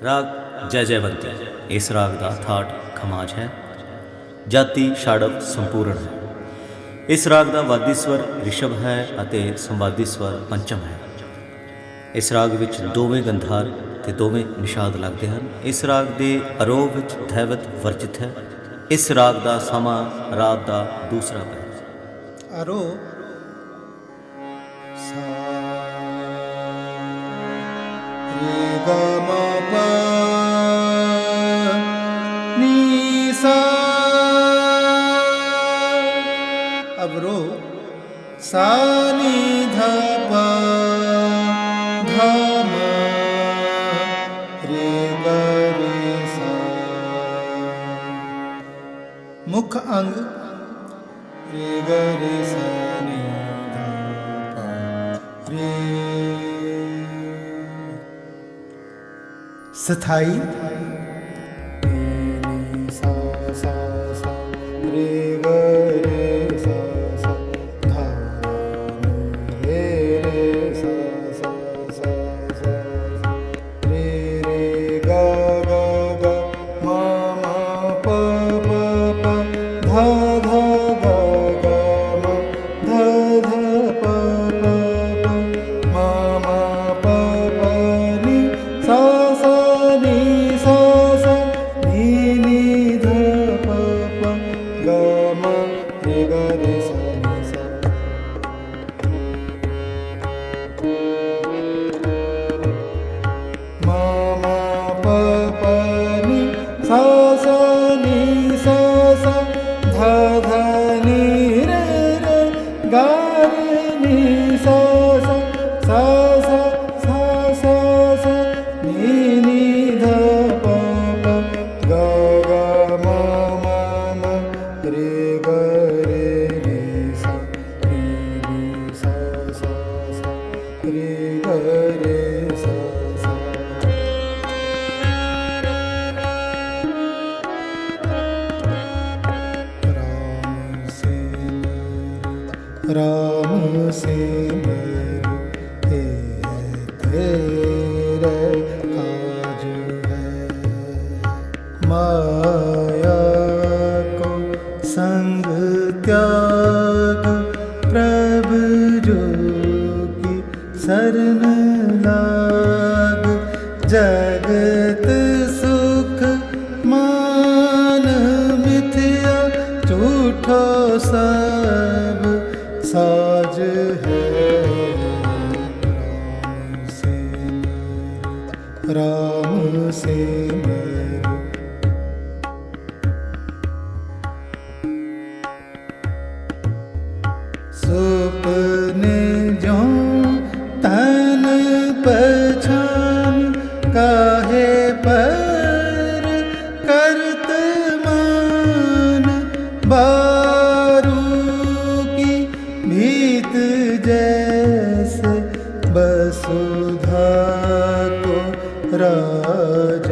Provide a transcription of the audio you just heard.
राग जय जयवंती इस राग का थाट खमाज है। जाति छाड़व संपूर्ण है। इस राग का वादी स्वर ऋषभ है अते संवादी स्वर पंचम है। इस राग विच दोवें गंधार ते दोवें निषाद लगते हैं। इस राग के आरोह विच दैवत वर्जित है। इस राग का समा रात का दूसरा पहर। आरोह रे ग म प नी सा। अवरोह सा नी ध प ध म रे ग रे सा। मुख अंग रे ग रे सा नी ध प रे। स्थाई सा सा सा रे ग रे सा सा धा रे रे सा सा सा सा रे रे ग ग ग म म प प प ध ध ग ग म ध ध प प प म म प प नि सा सा नी सा सा नी नी ध प प ग म रे ग रे सा नी सा। म म प प नि सा सा नी सा सा ध ध नि रे रे ग रे नि सा सा सा सा सा सा सा नी नी ध प प ग ग म म म रे ग रे रे सा रे रे सा सा सा रे ग रे सा सा। राम से मेरे हे तेरे काज है। माया को संग त्याग प्रभु जोगी शरण लाग। जगत सुख मान मिथ्या झूठो सब साज है। राम से मेरे सुपने जो तन पहचान काहे पर करत मान। बारू की भीत जैसे वसुधा को राज